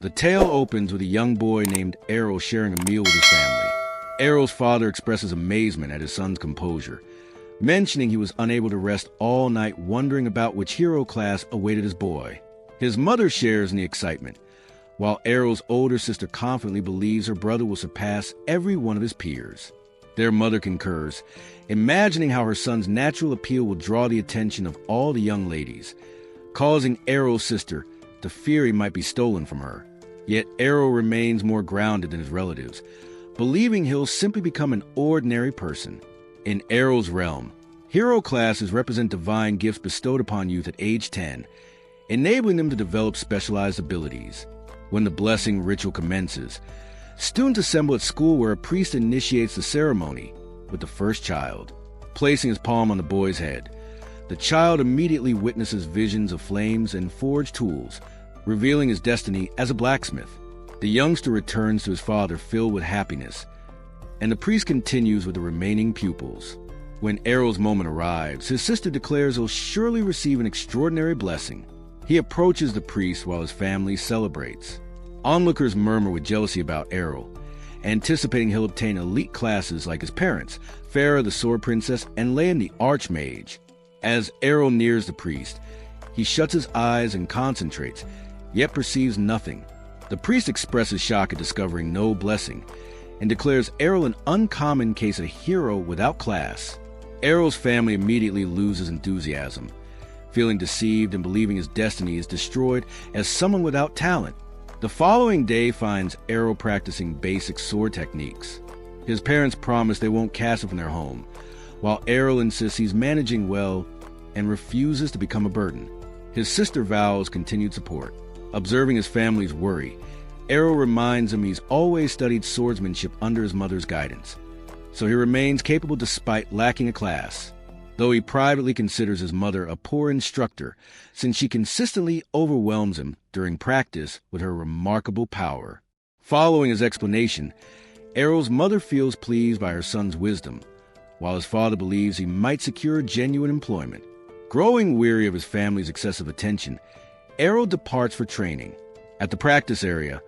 The tale opens with a young boy named Errol sharing a meal with his family. Errol's father expresses amazement at his son's composure, mentioning he was unable to rest all night wondering about which hero class awaited his boy. His mother shares in the excitement, while Errol's older sister confidently believes her brother will surpass every one of his peers. Their mother concurs, imagining how her son's natural appeal will draw the attention of all the young ladies, causing Errol's sister to fear he might be stolen from her. Yet Errol remains more grounded than his relatives, believing he'll simply become an ordinary person. In Errol's realm, hero classes represent divine gifts bestowed upon youth at age 10, enabling them to develop specialized abilities. When the blessing ritual commences, students assemble at school where a priest initiates the ceremony with the first child, placing his palm on the boy's head. The child immediately witnesses visions of flames and forged tools, revealing his destiny as a blacksmith. The youngster returns to his father filled with happiness, and the priest continues with the remaining pupils. When Errol's moment arrives, his sister declares he'll surely receive an extraordinary blessing. He approaches the priest while his family celebrates. Onlookers murmur with jealousy about Errol, anticipating he'll obtain elite classes like his parents, Farah the Sword Princess and Leon the Archmage. As Errol nears the priest, he shuts his eyes and concentrates, yet perceives nothing. The priest expresses shock at discovering no blessing, and declares Errol an uncommon case of hero without class. Errol's family immediately loses enthusiasm, feeling deceived and believing his destiny is destroyed as someone without talent. The following day finds Errol practicing basic sword techniques. His parents promise they won't cast him from their home, while Errol insists he's managing well and refuses to become a burden. His sister vows continued support. Observing his family's worry, Errol reminds him he's always studied swordsmanship under his mother's guidance, so he remains capable despite lacking a class, though he privately considers his mother a poor instructor since she consistently overwhelms him during practice with her remarkable power. Following his explanation, Errol's mother feels pleased by her son's wisdom, while his father believes he might secure genuine employment. Growing weary of his family's excessive attention, Errol departs for training. At the practice area,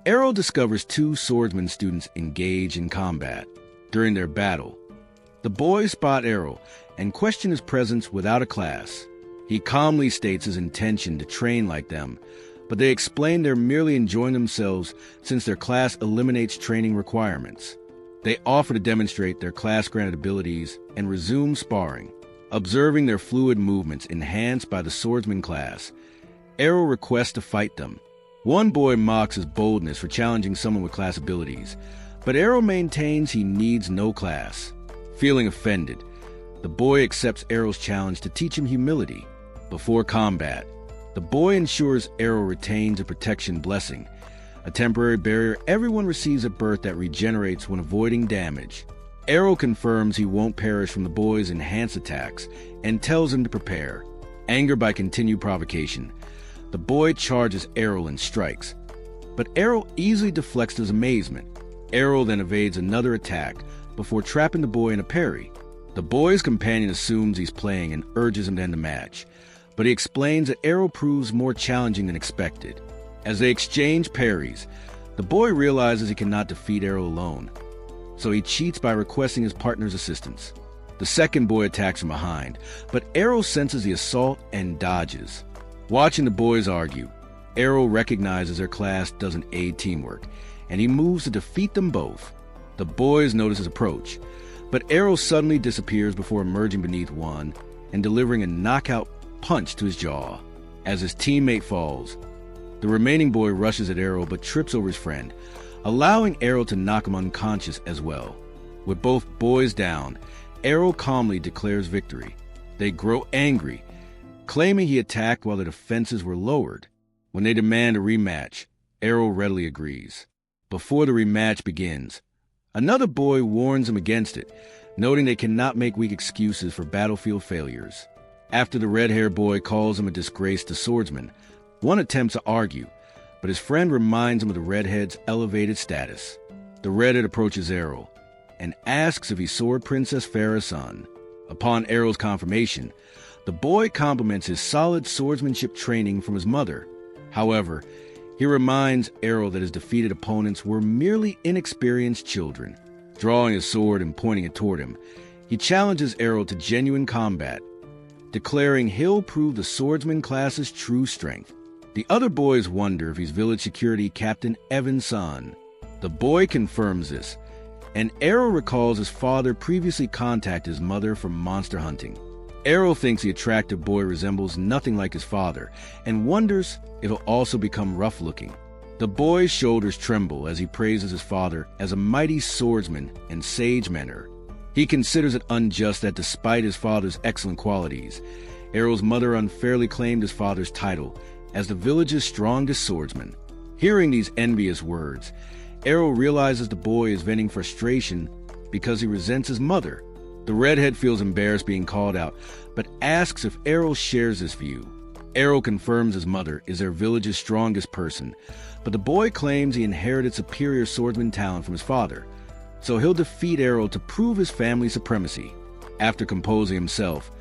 Errol discovers two swordsman students engaged in combat. During their battle, the boys spot Errol and question his presence without a class. He calmly states his intention to train like them, but they explain they're merely enjoying themselves since their class eliminates training requirements. They offer to demonstrate their class-granted abilities and resume sparring. Observing their fluid movements enhanced by the swordsman class, Errol requests to fight them. One boy mocks his boldness for challenging someone with class abilities, but Errol maintains he needs no class. Feeling offended, the boy accepts Errol's challenge to teach him humility. Before combat, the boy ensures Errol retains a protection blessing, a temporary barrier everyone receives at birth that regenerates when avoiding damage. Errol confirms he won't perish from the boy's enhanced attacks and tells him to prepare. Angered by continued provocation, the boy charges Errol and strikes, but Errol easily deflects his amazement. Errol then evades another attack before trapping the boy in a parry. The boy's companion assumes he's playing and urges him to end the match, but he explains that Errol proves more challenging than expected. As they exchange parries, the boy realizes he cannot defeat Errol alone, so he cheats by requesting his partner's assistance. The second boy attacks from behind, but Errol senses the assault and dodges. Watching the boys argue, Errol recognizes their class doesn't aid teamwork, and he moves to defeat them both. The boys notice his approach, but Errol suddenly disappears before emerging beneath one and delivering a knockout punch to his jaw. As his teammate falls, the remaining boy rushes at Errol but trips over his friend, allowing Errol to knock him unconscious as well. With both boys down, Errol calmly declares victory. They grow angry, claiming he attacked while the defenses were lowered. When they demand a rematch, Errol readily agrees. Before the rematch begins, another boy warns him against it, noting they cannot make weak excuses for battlefield failures. After the red-haired boy calls him a disgrace to swordsmen, one attempts to argue, but his friend reminds him of the redhead's elevated status. The redhead approaches Errol and asks if he's Sword Princess Farah's son. Upon Errol's confirmation, the boy compliments his solid swordsmanship training from his mother. However, He reminds Errol that his defeated opponents were merely inexperienced children. Drawing his sword and pointing it toward him, he challenges Errol to genuine combat, declaring he'll prove the swordsman class's true strength. The other boys wonder if he's village security Captain Evan's son. The boy confirms this, and Errol recalls his father previously contacted his mother for monster hunting. Errol thinks the attractive boy resembles nothing like his father, and wonders if he'll also become rough-looking. The boy's shoulders tremble as he praises his father as a mighty swordsman and sage mentor. He considers it unjust that despite his father's excellent qualities, Errol's mother unfairly claimed his father's title as the village's strongest swordsman. Hearing these envious words, Errol realizes the boy is venting frustration because he resents his mother. The redhead feels embarrassed being called out, but asks if Errol shares this view. Errol confirms his mother is their village's strongest person, but the boy claims he inherited superior swordsman talent from his father, so he'll defeat Errol to prove his family's supremacy. After composing himself,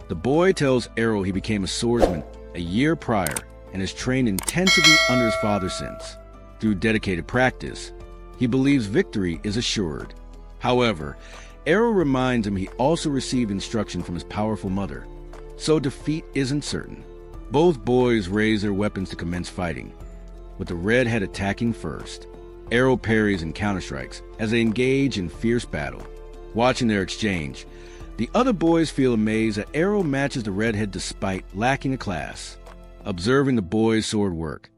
the boy tells Errol he became a swordsman a year prior and has trained intensively under his father since. Through dedicated practice, he believes victory is assured. However, Errol reminds him he also received instruction from his powerful mother, so defeat isn't certain. Both boys raise their weapons to commence fighting, with the redhead attacking first. Errol parries and counterstrikes as they engage in fierce battle. Watching their exchange, the other boys feel amazed that Errol matches the redhead despite lacking a class. Observing the boys' sword work,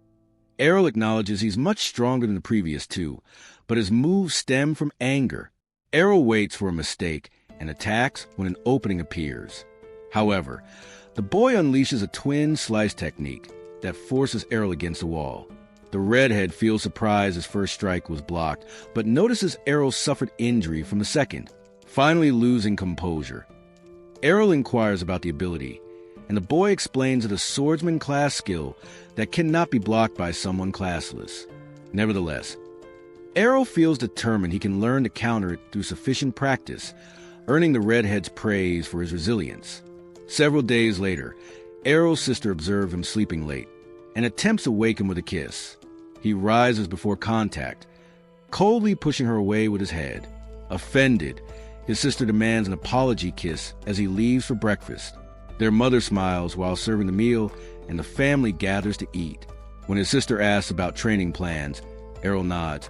Errol acknowledges he's much stronger than the previous two, but his moves stem from anger. Errol waits for a mistake and attacks when an opening appears. However, the boy unleashes a twin slice technique that forces Errol against the wall. The redhead feels surprised his first strike was blocked, but notices Errol suffered injury from the second. Finally losing composure, Errol inquires about the ability, and the boy explains that a swordsman class skill that cannot be blocked by someone classless. Nevertheless, Errol feels determined he can learn to counter it through sufficient practice, earning the redhead's praise for his resilience. Several days later, Errol's sister observes him sleeping late and attempts to wake him with a kiss. He rises before contact, coldly pushing her away with his head. Offended, his sister demands an apology kiss as he leaves for breakfast. Their mother smiles while serving the meal, and the family gathers to eat. When his sister asks about training plans, Errol nods,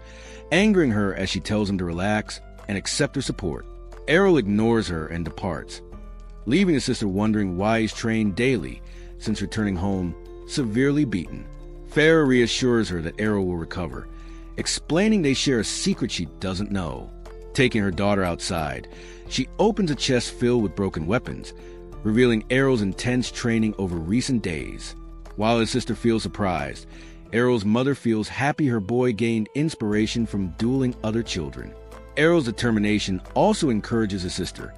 angering her as she tells him to relax and accept her support. Errol ignores her and departs, leaving his sister wondering why he's trained daily since returning home severely beaten. Farah reassures her that Errol will recover, explaining they share a secret she doesn't know. Taking her daughter outside, she opens a chest filled with broken weapons, revealing Errol's intense training over recent days. While his sister feels surprised, Errol's mother feels happy her boy gained inspiration from dueling other children. Errol's determination also encourages his sister,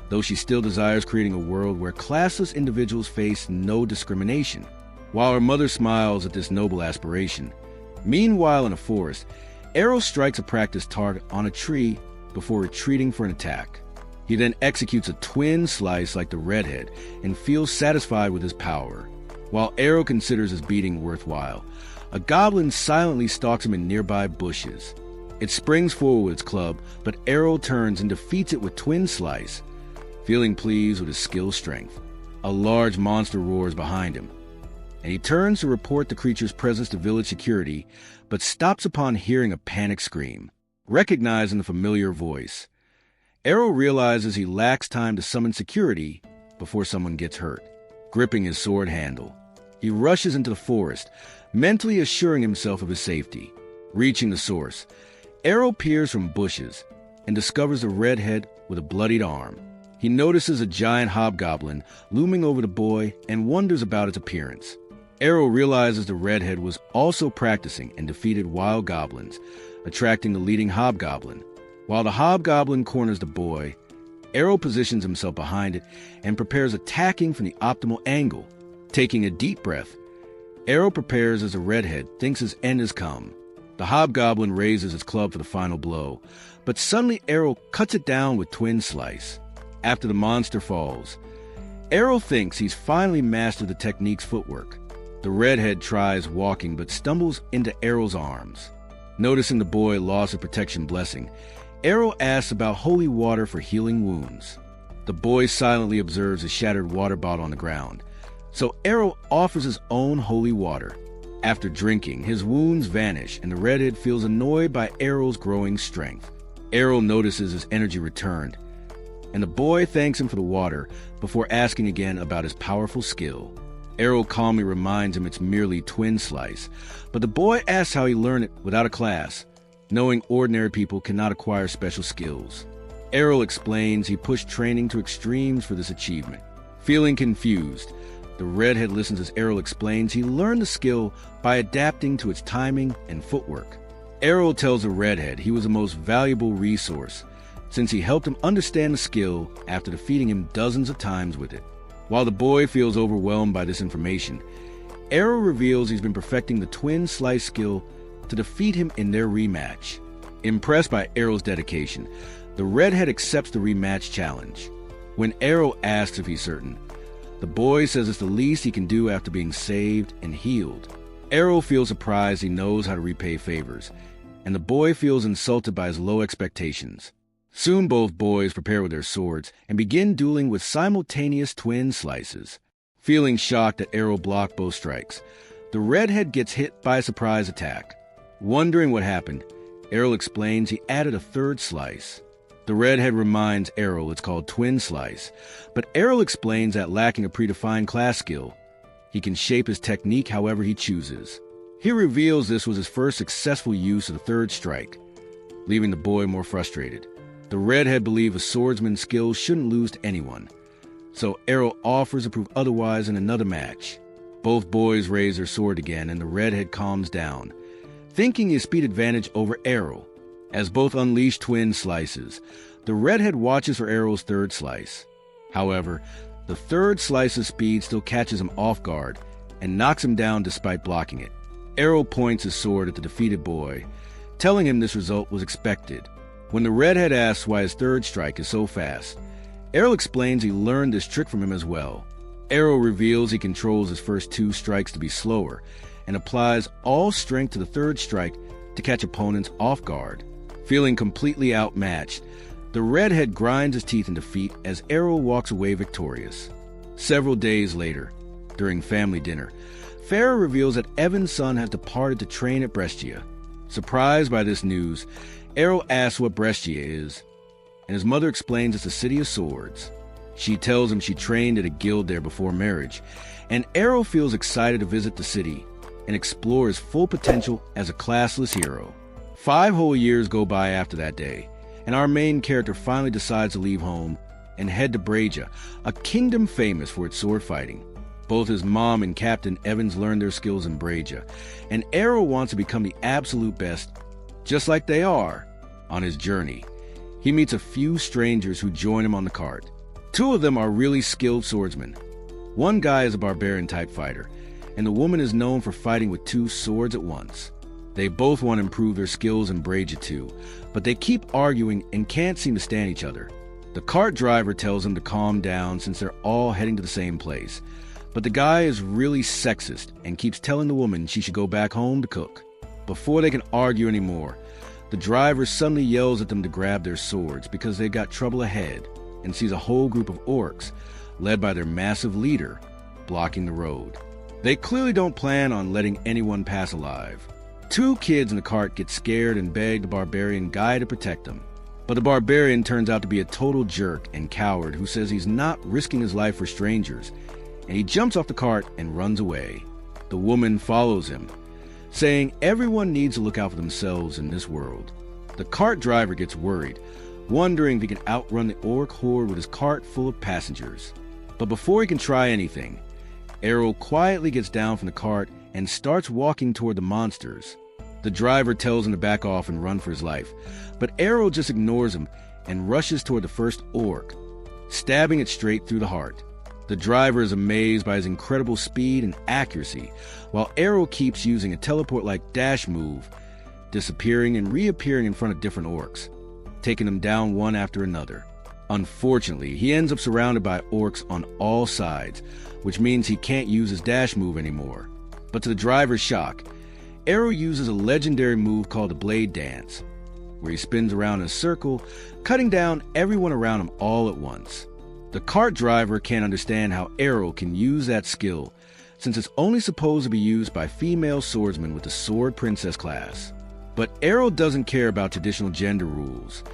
though she still desires creating a world where classless individuals face no discrimination. While her mother smiles at this noble aspiration, meanwhile in a forest, Errol strikes a practice target on a tree before retreating for an attack. He then executes a twin slice like the redhead and feels satisfied with his power. While Errol considers his beating worthwhile, a goblin silently stalks him in nearby bushes. It springs forward with its club, but Errol turns and defeats it with twin slice, feeling pleased with his skill strength. A large monster roars behind him, and he turns to report the creature's presence to village security, but stops upon hearing a panic scream. Recognizing the familiar voice, Errol realizes he lacks time to summon security before someone gets hurt. Gripping his sword handle, he rushes into the forest, mentally assuring himself of his safety. Reaching the source, Errol peers from bushes and discovers the redhead with a bloodied arm. He notices a giant hobgoblin looming over the boy and wonders about its appearance. Errol realizes the redhead was also practicing and defeated wild goblins, attracting the leading hobgoblin. While the hobgoblin corners the boy, Errol positions himself behind it and prepares attacking from the optimal angle. Taking a deep breath, Errol prepares as the redhead thinks his end has come. The hobgoblin raises its club for the final blow, but suddenly Errol cuts it down with twin slice. After the monster falls, Errol thinks he's finally mastered the technique's footwork. The redhead tries walking but stumbles into Errol's arms. Noticing the boy lost a protection blessing, Errol asks about holy water for healing wounds. The boy silently observes a shattered water bottle on the ground, so Errol offers his own holy water. After drinking, his wounds vanish and the redhead feels annoyed by Errol's growing strength. Errol notices his energy returned, and the boy thanks him for the water before asking again about his powerful skill. Errol calmly reminds him it's merely twin slice, but the boy asks how he learned it without a class, knowing ordinary people cannot acquire special skills. Errol explains he pushed training to extremes for this achievement. Feeling confused, the redhead listens as Errol explains he learned the skill by adapting to its timing and footwork. Errol tells the redhead he was the most valuable resource, since he helped him understand the skill after defeating him dozens of times with it. While the boy feels overwhelmed by this information, Errol reveals he's been perfecting the twin slice skill to defeat him in their rematch. Impressed by Errol's dedication, the redhead accepts the rematch challenge. When Errol asks if he's certain, the boy says it's the least he can do after being saved and healed. Errol feels surprised he knows how to repay favors, and the boy feels insulted by his low expectations. Soon both boys prepare with their swords and begin dueling with simultaneous twin slices. Feeling shocked that Errol blocked both strikes, the redhead gets hit by a surprise attack. Wondering what happened, Errol explains he added a third slice. The redhead reminds Errol it's called twin slice, but Errol explains that lacking a predefined class skill, he can shape his technique however he chooses. He reveals this was his first successful use of the third strike, leaving the boy more frustrated. The redhead believes a swordsman's skill shouldn't lose to anyone, so Errol offers to prove otherwise in another match. Both boys raise their sword again and the redhead calms down, thinking his speed advantage over Errol. As both unleash twin slices, the redhead watches for Errol's third slice. However, the third slice's speed still catches him off guard and knocks him down despite blocking it. Errol points his sword at the defeated boy, telling him this result was expected. When the redhead asks why his third strike is so fast, Errol explains he learned this trick from him as well. Errol reveals he controls his first two strikes to be slower and applies all strength to the third strike to catch opponents off guard. Feeling completely outmatched, the redhead grinds his teeth in defeat as Errol walks away victorious. Several days later, during family dinner, Farah reveals that Evan's son has departed to train at Brescia. Surprised by this news, Errol asks what Brescia is, and his mother explains it's a city of swords. She tells him she trained at a guild there before marriage, and Errol feels excited to visit the city and explore his full potential as a classless hero. 5 whole years go by after that day, and our main character finally decides to leave home and head to Brescia, a kingdom famous for its sword fighting. Both his mom and Captain Evans learn their skills in Brescia, and Errol wants to become the absolute best, just like they are. On his journey, he meets a few strangers who join him on the cart. 2 of them are really skilled swordsmen. One guy is a barbarian-type fighter, and the woman is known for fighting with 2 swords at once. They both want to improve their skills in Brescia too, but they keep arguing and can't seem to stand each other. The cart driver tells them to calm down since they're all heading to the same place, but the guy is really sexist and keeps telling the woman she should go back home to cook. Before they can argue anymore, the driver suddenly yells at them to grab their swords because they got trouble ahead and sees a whole group of orcs, led by their massive leader, blocking the road. They clearly don't plan on letting anyone pass alive. 2 kids in the cart get scared and beg the barbarian guy to protect them. But the barbarian turns out to be a total jerk and coward who says he's not risking his life for strangers, and he jumps off the cart and runs away. The woman follows him, saying everyone needs to look out for themselves in this world. The cart driver gets worried, wondering if he can outrun the orc horde with his cart full of passengers. But before he can try anything, Errol quietly gets down from the cart and starts walking toward the monsters. The driver tells him to back off and run for his life, but Errol just ignores him and rushes toward the first orc, stabbing it straight through the heart. The driver is amazed by his incredible speed and accuracy, while Errol keeps using a teleport-like dash move, disappearing and reappearing in front of different orcs, taking them down one after another. Unfortunately, he ends up surrounded by orcs on all sides, which means he can't use his dash move anymore. But to the driver's shock, Errol uses a legendary move called the blade dance, where he spins around in a circle, cutting down everyone around him all at once. The cart driver can't understand how Errol can use that skill, since it's only supposed to be used by female swordsmen with the Sword Princess class. But Errol doesn't care about traditional gender rules,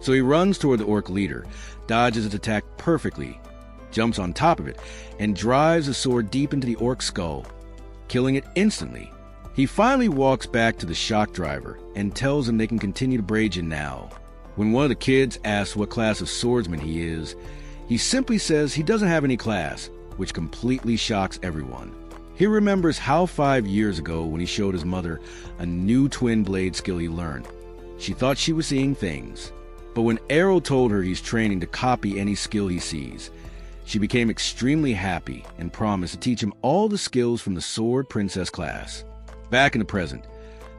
so he runs toward the orc leader, dodges its attack perfectly, jumps on top of it, and drives the sword deep into the orc's skull, killing it instantly. He finally walks back to the shock driver and tells him they can continue to Brajan now. When one of the kids asks what class of swordsman he is, he simply says he doesn't have any class, which completely shocks everyone. He remembers how 5 years ago when he showed his mother a new twin blade skill he learned. She thought she was seeing things. But when Errol told her he's training to copy any skill he sees, she became extremely happy and promised to teach him all the skills from the Sword Princess class. Back in the present,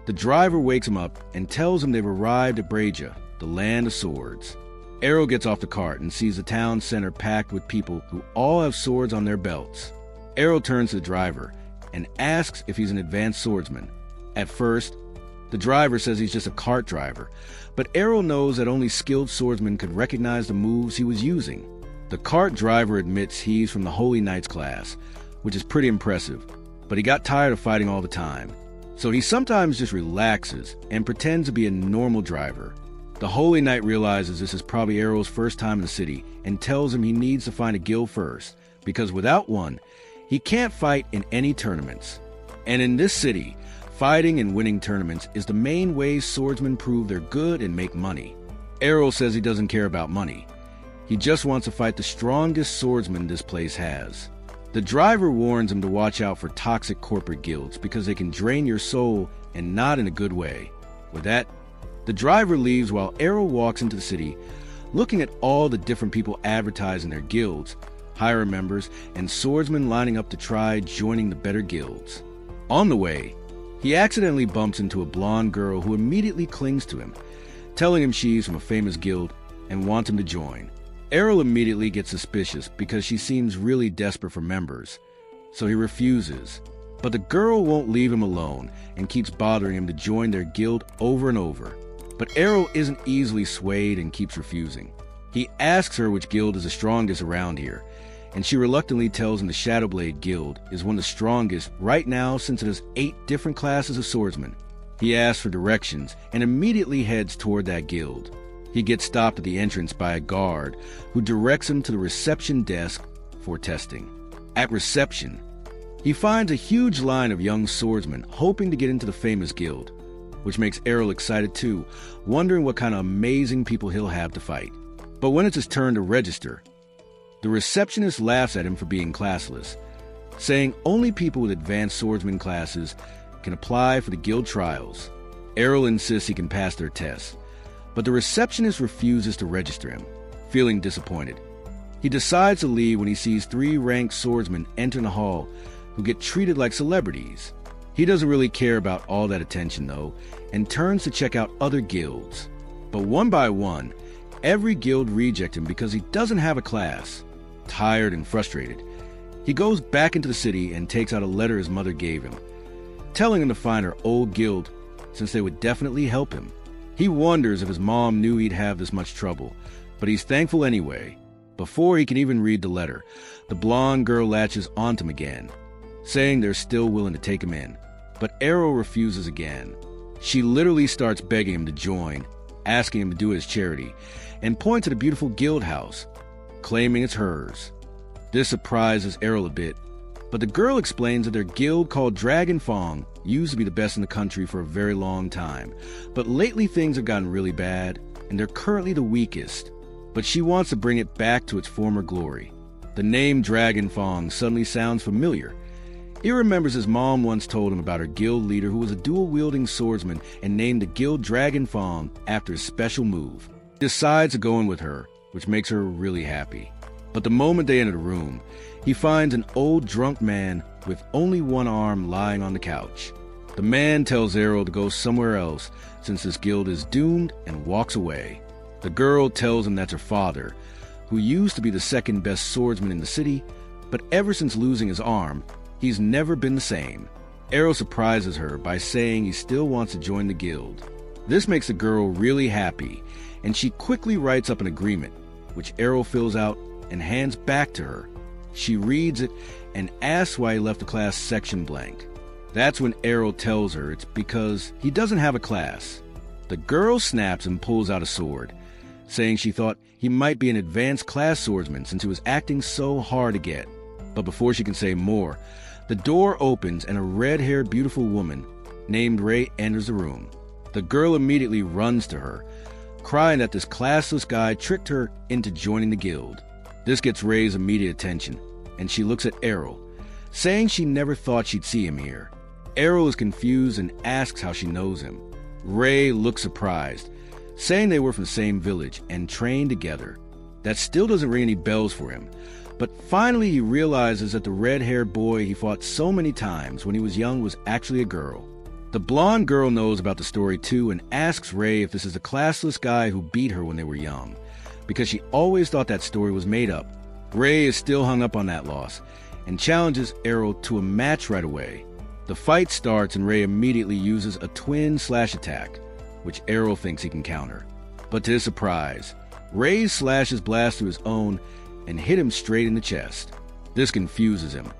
the driver wakes him up and tells him they've arrived at Braja, the land of swords. Errol gets off the cart and sees the town center packed with people who all have swords on their belts. Errol turns to the driver and asks if he's an advanced swordsman. At first, the driver says he's just a cart driver, but Errol knows that only skilled swordsmen could recognize the moves he was using. The cart driver admits he's from the Holy Knights class, which is pretty impressive, but he got tired of fighting all the time. So he sometimes just relaxes and pretends to be a normal driver. The Holy Knight realizes this is probably Errol's first time in the city and tells him he needs to find a guild first, because without one, he can't fight in any tournaments. And in this city, fighting and winning tournaments is the main way swordsmen prove they're good and make money. Errol says he doesn't care about money. He just wants to fight the strongest swordsman this place has. The driver warns him to watch out for toxic corporate guilds because they can drain your soul and not in a good way. With that, the driver leaves while Errol walks into the city, looking at all the different people advertising their guilds, higher members, and swordsmen lining up to try joining the better guilds. On the way, he accidentally bumps into a blonde girl who immediately clings to him, telling him she's from a famous guild and wants him to join. Errol immediately gets suspicious because she seems really desperate for members, so he refuses. But the girl won't leave him alone and keeps bothering him to join their guild over and over. But Errol isn't easily swayed and keeps refusing. He asks her which guild is the strongest around here, and she reluctantly tells him the Shadowblade Guild is one of the strongest right now since it has 8 different classes of swordsmen. He asks for directions and immediately heads toward that guild. He gets stopped at the entrance by a guard who directs him to the reception desk for testing. At reception, he finds a huge line of young swordsmen hoping to get into the famous guild, which makes Errol excited too, wondering what kind of amazing people he'll have to fight. But when it's his turn to register, the receptionist laughs at him for being classless, saying only people with advanced swordsman classes can apply for the guild trials. Errol insists he can pass their tests, but the receptionist refuses to register him, feeling disappointed. He decides to leave when he sees 3 ranked swordsmen enter the hall who get treated like celebrities. He doesn't really care about all that attention though, and turns to check out other guilds. But one by one, every guild rejects him because he doesn't have a class. Tired and frustrated, he goes back into the city and takes out a letter his mother gave him, telling him to find her old guild since they would definitely help him. He wonders if his mom knew he'd have this much trouble, but he's thankful anyway. Before he can even read the letter, the blonde girl latches onto him again, saying they're still willing to take him in. But Errol refuses again. She literally starts begging him to join, asking him to do it as charity, and points at a beautiful guild house, claiming it's hers. This surprises Errol a bit, but the girl explains that their guild called Dragon Fong used to be the best in the country for a very long time, but lately things have gotten really bad, and they're currently the weakest. But she wants to bring it back to its former glory. The name Dragon Fong suddenly sounds familiar. He remembers his mom once told him about her guild leader who was a dual-wielding swordsman and named the guild Dragon Fong after a special move. He decides to go in with her, which makes her really happy. But the moment they enter the room, he finds an old drunk man with only one arm lying on the couch. The man tells Errol to go somewhere else since this guild is doomed and walks away. The girl tells him that's her father, who used to be the second best swordsman in the city, but ever since losing his arm, he's never been the same. Errol surprises her by saying he still wants to join the guild. This makes the girl really happy, and she quickly writes up an agreement, which Errol fills out and hands back to her. She reads it and asks why he left the class section blank. That's when Errol tells her it's because he doesn't have a class. The girl snaps and pulls out a sword, saying she thought he might be an advanced class swordsman since he was acting so hard to get. But before she can say more, the door opens and a red-haired beautiful woman named Ray enters the room. The girl immediately runs to her, crying that this classless guy tricked her into joining the guild. This gets Ray's immediate attention, and she looks at Errol, saying she never thought she'd see him here. Errol is confused and asks how she knows him. Ray looks surprised, saying they were from the same village and trained together. That still doesn't ring any bells for him, but finally he realizes that the red-haired boy he fought so many times when he was young was actually a girl. The blonde girl knows about the story too and asks Ray if this is the classless guy who beat her when they were young, because she always thought that story was made up. Ray is still hung up on that loss and challenges Errol to a match right away. The fight starts and Ray immediately uses a twin slash attack, which Errol thinks he can counter. But to his surprise, Ray slashes blast through his own and hit him straight in the chest. This confuses him.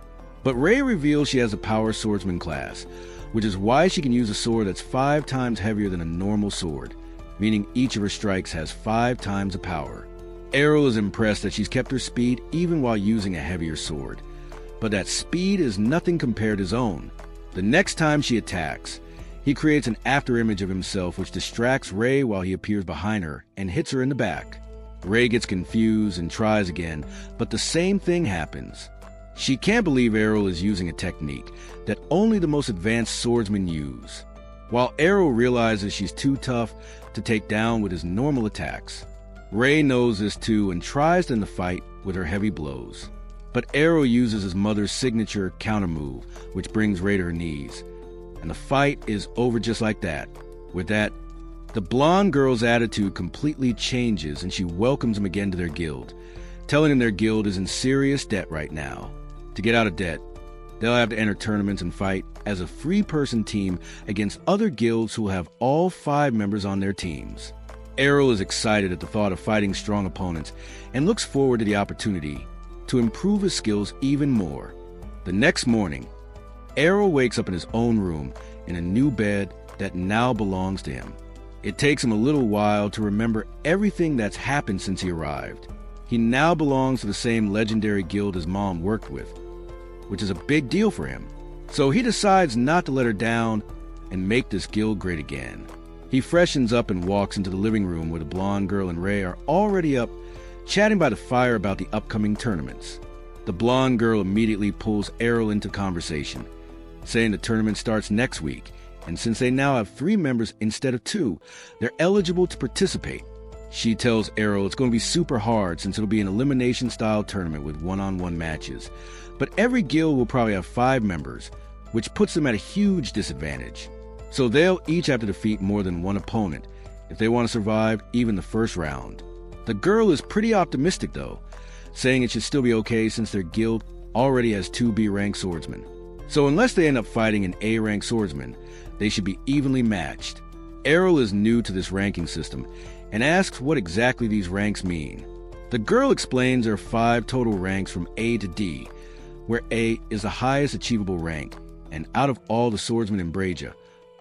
But Ray reveals she has a power swordsman class, which is why she can use a sword that's 5 times heavier than a normal sword, meaning each of her strikes has 5 times the power. Errol is impressed that she's kept her speed even while using a heavier sword, but that speed is nothing compared to his own. The next time she attacks, he creates an afterimage of himself which distracts Ray while he appears behind her and hits her in the back. Ray gets confused and tries again, but the same thing happens. She can't believe Errol is using a technique that only the most advanced swordsmen use, while Errol realizes she's too tough to take down with his normal attacks. Ray knows this too and tries to end the fight with her heavy blows. But Errol uses his mother's signature counter move, which brings Ray to her knees. And the fight is over just like that. With that, the blonde girl's attitude completely changes and she welcomes him again to their guild, telling him their guild is in serious debt right now. To get out of debt, they'll have to enter tournaments and fight as a three-person team against other guilds who will have all 5 members on their teams. Errol is excited at the thought of fighting strong opponents and looks forward to the opportunity to improve his skills even more. The next morning, Errol wakes up in his own room in a new bed that now belongs to him. It takes him a little while to remember everything that's happened since he arrived. He now belongs to the same legendary guild his mom worked with, which is a big deal for him. So he decides not to let her down and make this guild great again. He freshens up and walks into the living room where the blonde girl and Ray are already up, chatting by the fire about the upcoming tournaments. The blonde girl immediately pulls Errol into conversation, saying the tournament starts next week, and since they now have 3 members instead of 2, they're eligible to participate. She tells Errol it's going to be super hard since it'll be an elimination-style tournament with one-on-one matches, but every guild will probably have 5 members, which puts them at a huge disadvantage. So they'll each have to defeat more than one opponent if they want to survive even the first round. The girl is pretty optimistic though, saying it should still be okay since their guild already has 2 B-rank swordsmen. So unless they end up fighting an A-rank swordsman, they should be evenly matched. Errol is new to this ranking system and asks what exactly these ranks mean. The girl explains there are 5 total ranks from A to D, where A is the highest achievable rank, and out of all the swordsmen in Braja,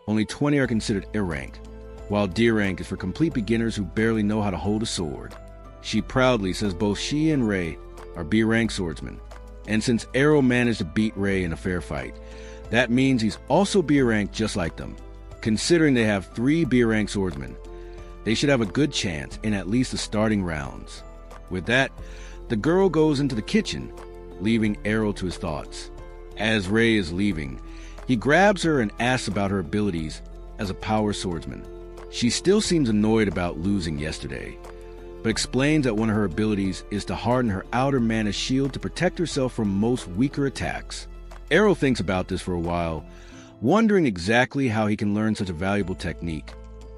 only 20 are considered A rank, while D rank is for complete beginners who barely know how to hold a sword. She proudly says both she and Ray are B rank swordsmen, and since Errol managed to beat Ray in a fair fight, that means he's also B rank just like them. Considering they have 3 B rank swordsmen, they should have a good chance in at least the starting rounds. With that, the girl goes into the kitchen, leaving Errol to his thoughts. As Ray is leaving, he grabs her and asks about her abilities as a power swordsman. She still seems annoyed about losing yesterday, but explains that one of her abilities is to harden her outer mana shield to protect herself from most weaker attacks. Errol thinks about this for a while, wondering exactly how he can learn such a valuable technique,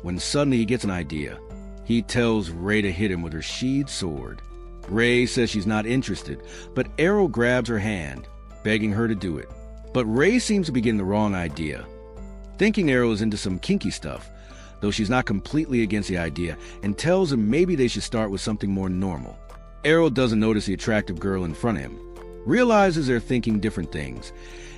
when suddenly he gets an idea. He tells Ray to hit him with her sheathed sword. Ray says she's not interested, but Errol grabs her hand, begging her to do it. But Ray seems to be getting the wrong idea, thinking Errol is into some kinky stuff, though she's not completely against the idea and tells him maybe they should start with something more normal. Errol doesn't notice the attractive girl in front of him, realizes they're thinking different things,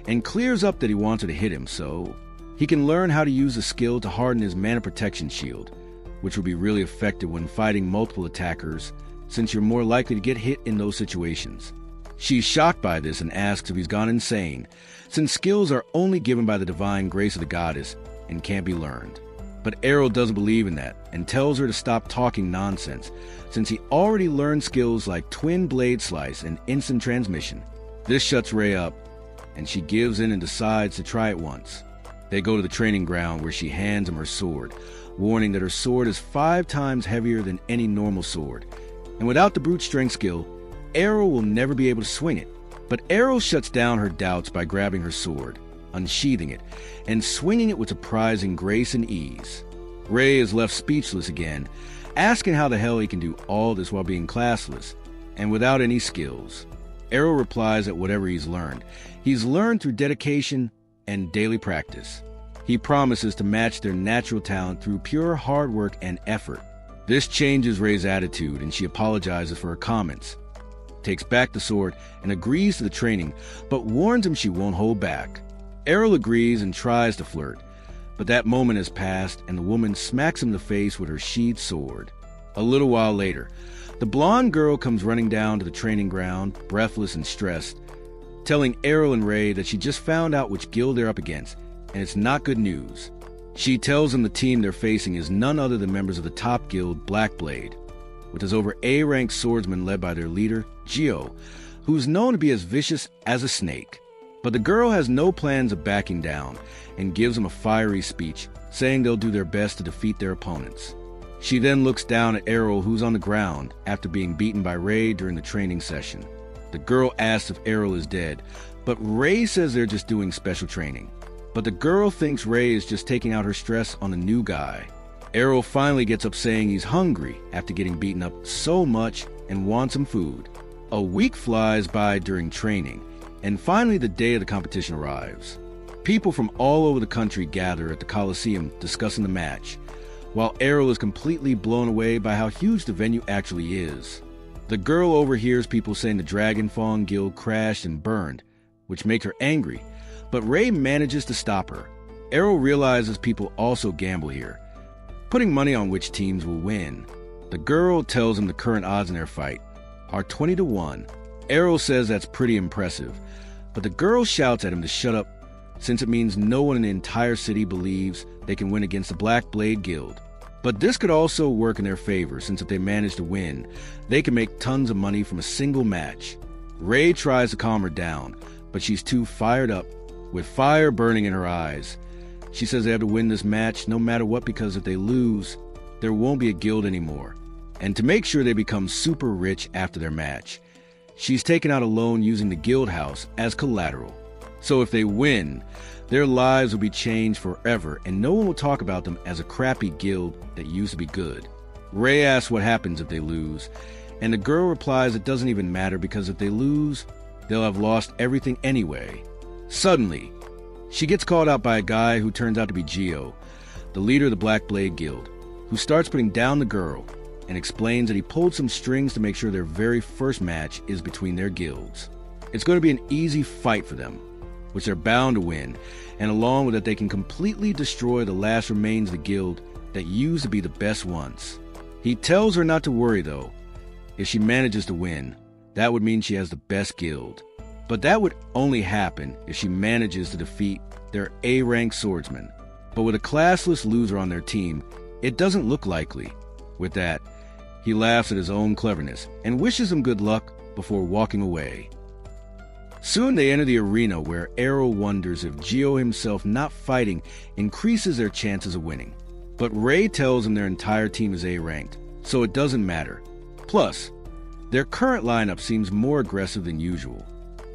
and clears up that he wants her to hit him so he can learn how to use a skill to harden his mana protection shield, which will be really effective when fighting multiple attackers, since you're more likely to get hit in those situations. She's shocked by this and asks if he's gone insane, since skills are only given by the divine grace of the goddess and can't be learned. But Errol doesn't believe in that and tells her to stop talking nonsense, since he already learned skills like twin blade slice and instant transmission. This shuts Ray up, and she gives in and decides to try it once. They go to the training ground where she hands him her sword, warning that her sword is 5 times heavier than any normal sword, and without the brute strength skill, Errol will never be able to swing it. But Errol shuts down her doubts by grabbing her sword, unsheathing it, and swinging it with surprising grace and ease. Ray is left speechless again, asking how the hell he can do all this while being classless, and without any skills. Errol replies that whatever he's learned through dedication and daily practice. He promises to match their natural talent through pure hard work and effort. This changes Ray's attitude, and she apologizes for her comments, takes back the sword, and agrees to the training, but warns him she won't hold back. Errol agrees and tries to flirt, but that moment has passed and the woman smacks him in the face with her sheathed sword. A little while later, the blonde girl comes running down to the training ground, breathless and stressed, telling Errol and Ray that she just found out which guild they're up against, and it's not good news. She tells them the team they're facing is none other than members of the top guild, Blackblade, with his over A-ranked swordsman led by their leader, Geo, who's known to be as vicious as a snake. But the girl has no plans of backing down and gives them a fiery speech, saying they'll do their best to defeat their opponents. She then looks down at Errol, who's on the ground after being beaten by Ray during the training session. The girl asks if Errol is dead, but Ray says they're just doing special training. But the girl thinks Ray is just taking out her stress on the new guy. Errol finally gets up saying he's hungry after getting beaten up so much and wants some food. A week flies by during training, and finally the day of the competition arrives. People from all over the country gather at the Coliseum discussing the match, while Errol is completely blown away by how huge the venue actually is. The girl overhears people saying the Dragon Fawn Guild crashed and burned, which make her angry, but Ray manages to stop her. Errol realizes people also gamble here, putting money on which teams will win. The girl tells him the current odds in their fight are 20-1. Errol says that's pretty impressive, but the girl shouts at him to shut up, since it means no one in the entire city believes they can win against the Black Blade Guild. But this could also work in their favor, since if they manage to win, they can make tons of money from a single match. Ray tries to calm her down, but she's too fired up, with fire burning in her eyes. She says they have to win this match no matter what, because if they lose, there won't be a guild anymore. And to make sure they become super rich after their match, she's taken out a loan using the guild house as collateral. So if they win, their lives will be changed forever, and no one will talk about them as a crappy guild that used to be good. Ray asks what happens if they lose, and the girl replies it doesn't even matter, because if they lose, they'll have lost everything anyway. Suddenly, she gets called out by a guy who turns out to be Geo, the leader of the Black Blade Guild, who starts putting down the girl and explains that he pulled some strings to make sure their very first match is between their guilds. It's going to be an easy fight for them, which they're bound to win, and along with that they can completely destroy the last remains of the guild that used to be the best ones. He tells her not to worry though. If she manages to win, that would mean she has the best guild. But that would only happen if she manages to defeat their A-ranked swordsman. But with a classless loser on their team, it doesn't look likely. With that, he laughs at his own cleverness and wishes him good luck before walking away. Soon they enter the arena, where Errol wonders if Geo himself not fighting increases their chances of winning. But Ray tells him their entire team is A-ranked, so it doesn't matter. Plus, their current lineup seems more aggressive than usual.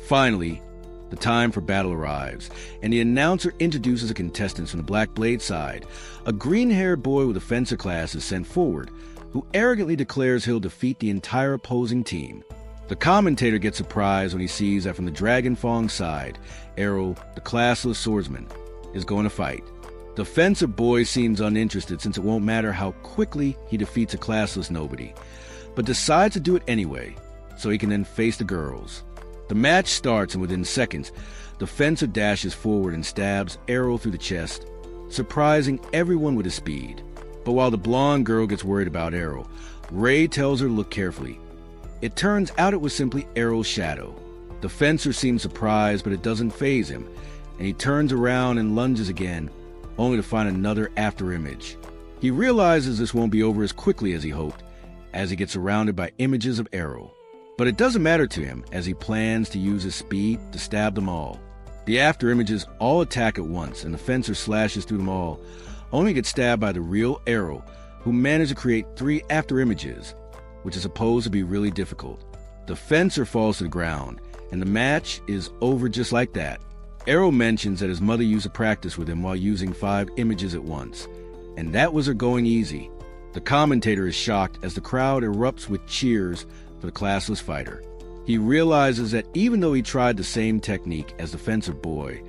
Finally, the time for battle arrives, and the announcer introduces the contestants from the Black Blade side. A green-haired boy with a fencer class is sent forward, who arrogantly declares he'll defeat the entire opposing team. The commentator gets surprised when he sees that from the Dragon Fong's side, Errol, the classless swordsman, is going to fight. The fencer boy seems uninterested since it won't matter how quickly he defeats a classless nobody, but decides to do it anyway, so he can then face the girls. The match starts, and within seconds, the fencer dashes forward and stabs Errol through the chest, surprising everyone with his speed. But while the blonde girl gets worried about Errol, Ray tells her to look carefully. It turns out it was simply Errol's shadow. The fencer seems surprised, but it doesn't faze him, and he turns around and lunges again, only to find another afterimage. He realizes this won't be over as quickly as he hoped, as he gets surrounded by images of Errol. But it doesn't matter to him, as he plans to use his speed to stab them all. The afterimages all attack at once, and the fencer slashes through them all, only to get stabbed by the real Errol, who managed to create 3 afterimages, which is supposed to be really difficult. The fencer falls to the ground, and the match is over just like that. Errol mentions that his mother used to practice with him while using 5 images at once, and that was her going easy. The commentator is shocked as the crowd erupts with cheers for the classless fighter. He realizes that even though he tried the same technique as the fencer boy,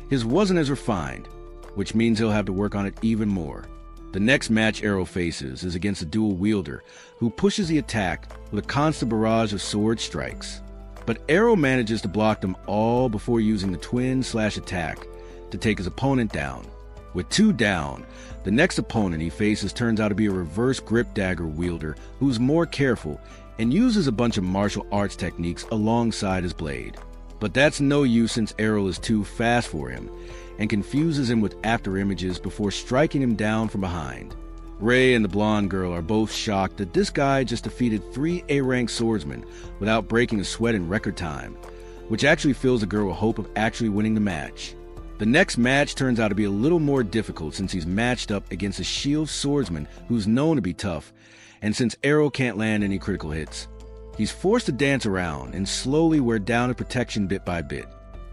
his wasn't as refined, which means he'll have to work on it even more. The next match Errol faces is against a dual wielder who pushes the attack with a constant barrage of sword strikes. But Errol manages to block them all before using the twin/attack to take his opponent down. With 2 down, the next opponent he faces turns out to be a reverse grip dagger wielder who's more careful and uses a bunch of martial arts techniques alongside his blade. But that's no use since Errol is too fast for him and confuses him with afterimages before striking him down from behind. Ray and the blonde girl are both shocked that this guy just defeated 3 A-rank swordsmen without breaking a sweat in record time, which actually fills the girl with hope of actually winning the match. The next match turns out to be a little more difficult since he's matched up against a shield swordsman who's known to be tough, and since Errol can't land any critical hits, he's forced to dance around and slowly wear down his protection bit by bit.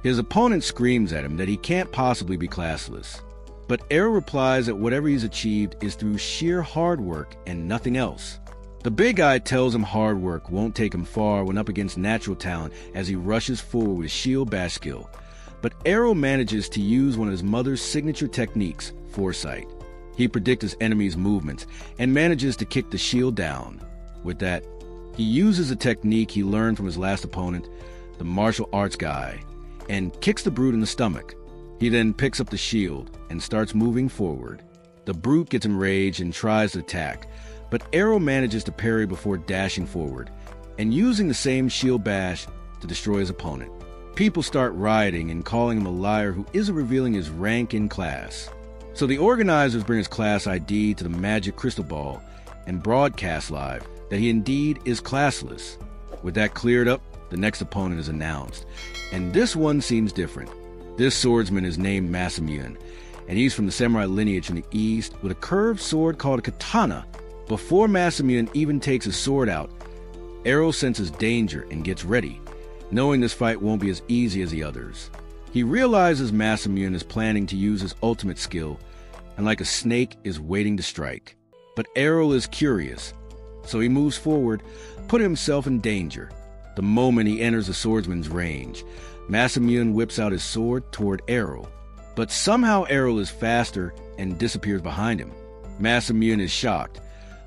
His opponent screams at him that he can't possibly be classless, but Errol replies that whatever he's achieved is through sheer hard work and nothing else. The big guy tells him hard work won't take him far when up against natural talent as he rushes forward with his shield bash skill, but Errol manages to use one of his mother's signature techniques, foresight. He predicts his enemy's movements and manages to kick the shield down. With that, he uses a technique he learned from his last opponent, the martial arts guy, and kicks the brute in the stomach. He then picks up the shield and starts moving forward. The brute gets enraged and tries to attack, but Errol manages to parry before dashing forward and using the same shield bash to destroy his opponent. People start rioting and calling him a liar who isn't revealing his rank in class. So the organizers bring his class ID to the magic crystal ball and broadcast live that he indeed is classless. With that cleared up, the next opponent is announced, and this one seems different. This swordsman is named Masamune, and he's from the samurai lineage in the east with a curved sword called a katana. Before Masamune even takes his sword out, Errol senses danger and gets ready, knowing this fight won't be as easy as the others. He realizes Masamune is planning to use his ultimate skill, and like a snake is waiting to strike. But Errol is curious, so he moves forward, putting himself in danger. The moment he enters the swordsman's range, Masamune whips out his sword toward Errol, but somehow Errol is faster and disappears behind him. Masamune is shocked,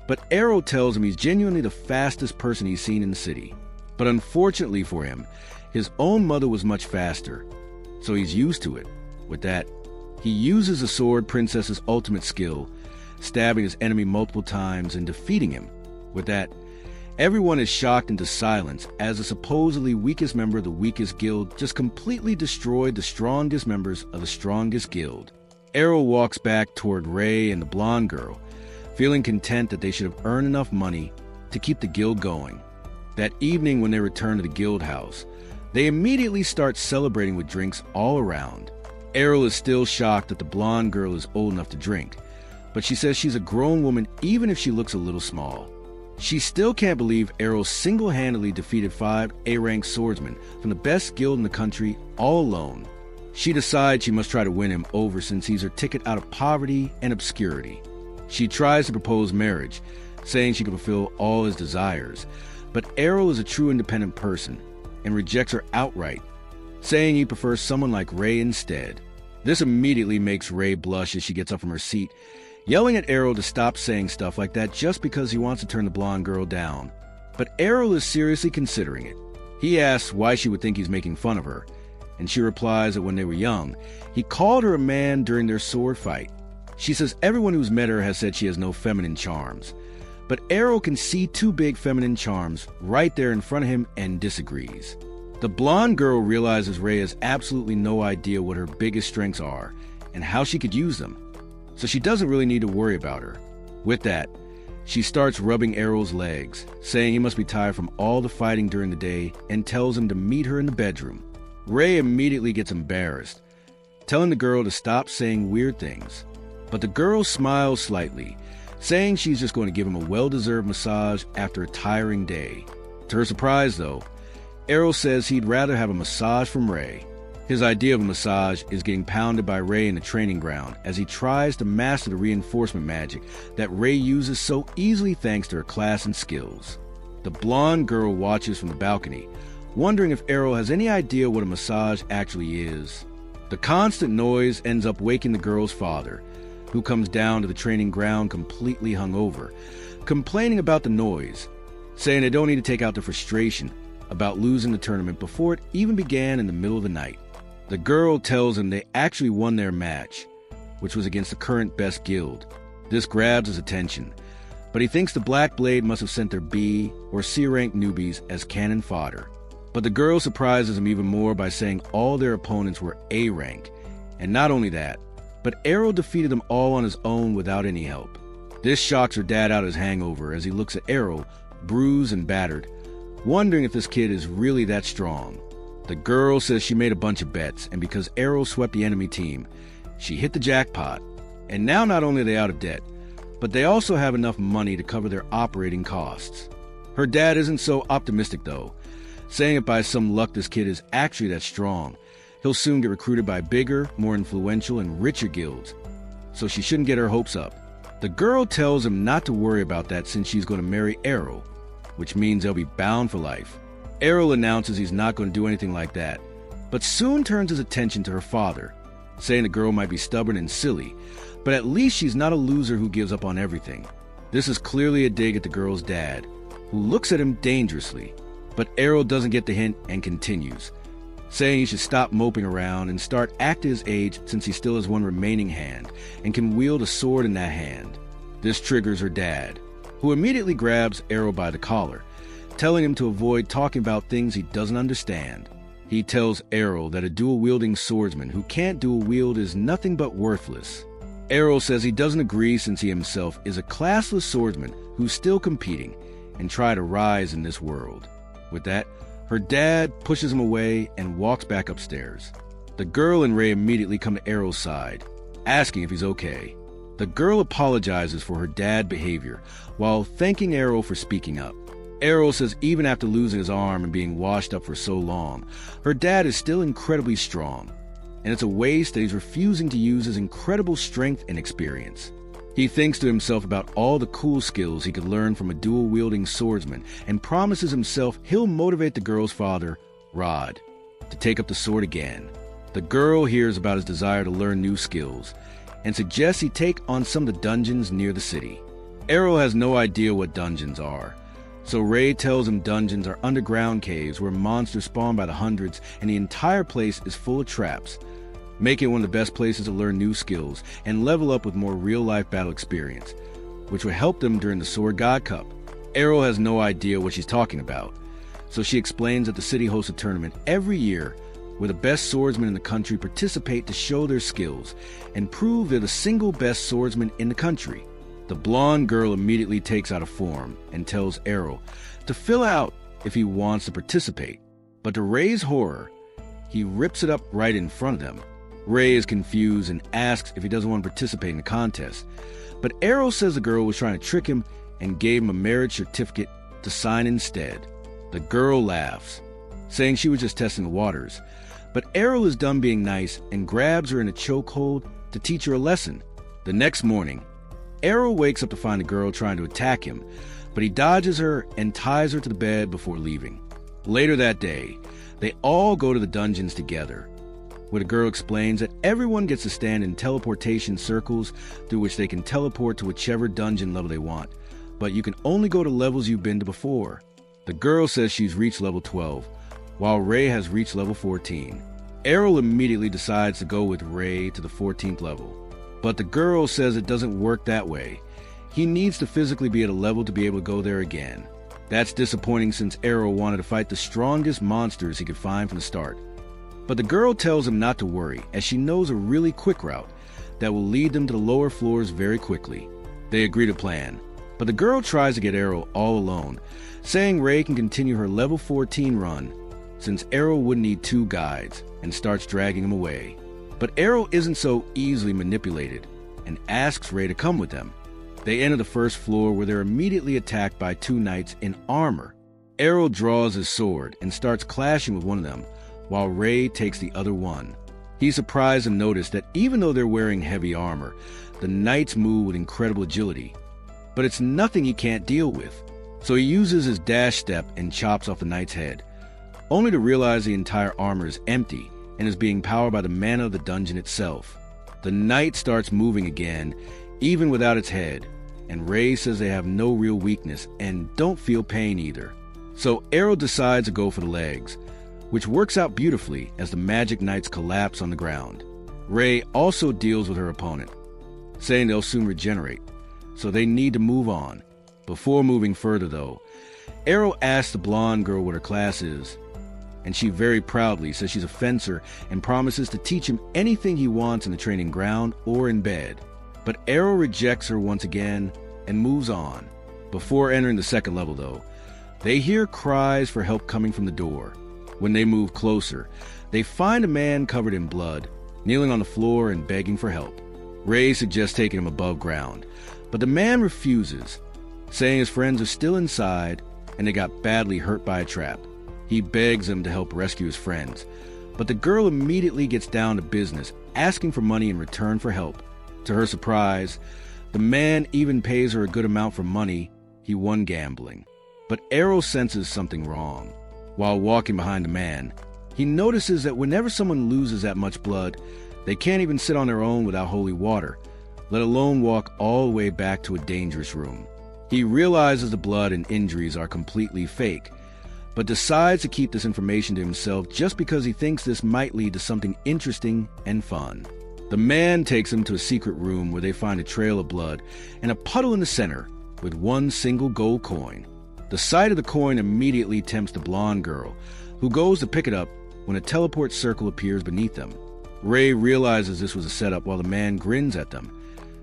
but Errol tells him he's genuinely the fastest person he's seen in the city. But unfortunately for him, his own mother was much faster, so he's used to it. With that, he uses the sword princess's ultimate skill, stabbing his enemy multiple times and defeating him. With that, everyone is shocked into silence as the supposedly weakest member of the weakest guild just completely destroyed the strongest members of the strongest guild. Errol walks back toward Ray and the blonde girl, feeling content that they should have earned enough money to keep the guild going. That evening when they return to the guild house, they immediately start celebrating with drinks all around. Errol is still shocked that the blonde girl is old enough to drink, but she says she's a grown woman even if she looks a little small. She still can't believe Errol single-handedly defeated 5 A-rank swordsmen from the best guild in the country all alone. She decides she must try to win him over since he's her ticket out of poverty and obscurity. She tries to propose marriage, saying she can fulfill all his desires, But Errol is a true independent person and rejects her outright, saying he prefers someone like Ray instead. This immediately makes Ray blush as she gets up from her seat, yelling at Errol to stop saying stuff like that just because he wants to turn the blonde girl down. But Errol is seriously considering it. He asks why she would think he's making fun of her, and she replies that when they were young, he called her a man during their sword fight. She says everyone who's met her has said she has no feminine charms. But Errol can see two big feminine charms right there in front of him and disagrees. The blonde girl realizes Ray has absolutely no idea what her biggest strengths are and how she could use them, so she doesn't really need to worry about her. With that, she starts rubbing Errol's legs, saying he must be tired from all the fighting during the day, and tells him to meet her in the bedroom. Ray immediately gets embarrassed, telling the girl to stop saying weird things. But the girl smiles slightly, saying she's just going to give him a well-deserved massage after a tiring day. To her surprise, though, Errol says he'd rather have a massage from Ray. His idea of a massage is getting pounded by Ray in the training ground as he tries to master the reinforcement magic that Ray uses so easily thanks to her class and skills. The blonde girl watches from the balcony, wondering if Errol has any idea what a massage actually is. The constant noise ends up waking the girl's father, who comes down to the training ground completely hungover, complaining about the noise, saying they don't need to take out their frustration about losing the tournament before it even began in the middle of the night. The girl tells him they actually won their match, which was against the current best guild. This grabs his attention, but he thinks the Black Blade must have sent their B or C rank newbies as cannon fodder. But the girl surprises him even more by saying all their opponents were A rank, and not only that, but Errol defeated them all on his own without any help. This shocks her dad out of his hangover as he looks at Errol, bruised and battered, wondering if this kid is really that strong. The girl says she made a bunch of bets, and because Errol swept the enemy team, she hit the jackpot. And now not only are they out of debt, but they also have enough money to cover their operating costs. Her dad isn't so optimistic though, saying if by some luck this kid is actually that strong, he'll soon get recruited by bigger, more influential, and richer guilds, so she shouldn't get her hopes up. The girl tells him not to worry about that since she's going to marry Errol, which means they'll be bound for life. Errol announces he's not going to do anything like that, but soon turns his attention to her father, saying the girl might be stubborn and silly, but at least she's not a loser who gives up on everything. This is clearly a dig at the girl's dad, who looks at him dangerously, but Errol doesn't get the hint and continues, saying he should stop moping around and start acting his age since he still has one remaining hand and can wield a sword in that hand. This triggers her dad, who immediately grabs Errol by the collar, telling him to avoid talking about things he doesn't understand. He tells Errol that a dual-wielding swordsman who can't dual-wield is nothing but worthless. Errol says he doesn't agree since he himself is a classless swordsman who's still competing and try to rise in this world. With that, her dad pushes him away and walks back upstairs. The girl and Ray immediately come to Errol's side, asking if he's okay. The girl apologizes for her dad's behavior while thanking Errol for speaking up. Errol says even after losing his arm and being washed up for so long, her dad is still incredibly strong, and it's a waste that he's refusing to use his incredible strength and experience. He thinks to himself about all the cool skills he could learn from a dual-wielding swordsman and promises himself he'll motivate the girl's father, Rod, to take up the sword again. The girl hears about his desire to learn new skills and suggests he take on some of the dungeons near the city. Errol has no idea what dungeons are, so Ray tells him dungeons are underground caves where monsters spawn by the hundreds and the entire place is full of traps, making it one of the best places to learn new skills and level up with more real-life battle experience, which will help them during the Sword God Cup. Errol has no idea what she's talking about, so she explains that the city hosts a tournament every year where the best swordsmen in the country participate to show their skills and prove they're the single best swordsman in the country. The blonde girl immediately takes out a form and tells Errol to fill out if he wants to participate, but to Ray's horror, he rips it up right in front of them. Ray is confused and asks if he doesn't want to participate in the contest, but Errol says the girl was trying to trick him and gave him a marriage certificate to sign instead. The girl laughs, saying she was just testing the waters, but Errol is done being nice and grabs her in a chokehold to teach her a lesson. The next morning, Errol wakes up to find the girl trying to attack him, but he dodges her and ties her to the bed before leaving. Later that day, they all go to the dungeons together, where the girl explains that everyone gets to stand in teleportation circles through which they can teleport to whichever dungeon level they want, but you can only go to levels you've been to before. The girl says she's reached level 12, while Ray has reached level 14. Errol immediately decides to go with Ray to the 14th level, but the girl says it doesn't work that way. He needs to physically be at a level to be able to go there again. That's disappointing since Errol wanted to fight the strongest monsters he could find from the start. But the girl tells him not to worry, as she knows a really quick route that will lead them to the lower floors very quickly. They agree to plan, but the girl tries to get Errol all alone, saying Ray can continue her level 14 run since Errol would need 2 guides, and starts dragging him away. But Errol isn't so easily manipulated and asks Ray to come with them. They enter the first floor where they're immediately attacked by 2 knights in armor. Errol draws his sword and starts clashing with one of them, while Ray takes the other one. He's surprised to notice that even though they're wearing heavy armor, the knights move with incredible agility. But it's nothing he can't deal with, so he uses his dash step and chops off the knight's head, only to realize the entire armor is empty and is being powered by the mana of the dungeon itself. The knight starts moving again, even without its head, and Ray says they have no real weakness and don't feel pain either. So Errol decides to go for the legs, which works out beautifully as the magic knights collapse on the ground. Ray also deals with her opponent, saying they'll soon regenerate, so they need to move on. Before moving further though, Errol asks the blonde girl what her class is, and she very proudly says she's a fencer and promises to teach him anything he wants in the training ground or in bed. But Errol rejects her once again and moves on. Before entering the second level though, they hear cries for help coming from the door. When they move closer, they find a man covered in blood, kneeling on the floor and begging for help. Ray suggests taking him above ground, but the man refuses, saying his friends are still inside and they got badly hurt by a trap. He begs him to help rescue his friends, but the girl immediately gets down to business, asking for money in return for help. To her surprise, the man even pays her a good amount for money he won gambling. But Errol senses something wrong. While walking behind the man, he notices that whenever someone loses that much blood, they can't even sit on their own without holy water, let alone walk all the way back to a dangerous room. He realizes the blood and injuries are completely fake, but decides to keep this information to himself just because he thinks this might lead to something interesting and fun. The man takes him to a secret room where they find a trail of blood and a puddle in the center with 1 single gold coin. The sight of the coin immediately tempts the blonde girl, who goes to pick it up when a teleport circle appears beneath them. Ray realizes this was a setup while the man grins at them,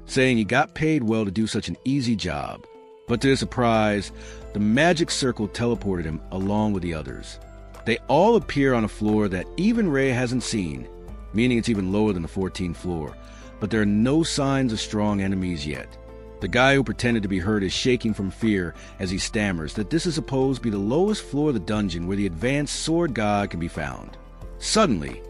saying he got paid well to do such an easy job. But to his surprise, the magic circle teleported him along with the others. They all appear on a floor that even Ray hasn't seen, meaning it's even lower than the 14th floor, but there are no signs of strong enemies yet. The guy who pretended to be hurt is shaking from fear as he stammers that this is supposed to be the lowest floor of the dungeon where the advanced sword god can be found. Suddenly,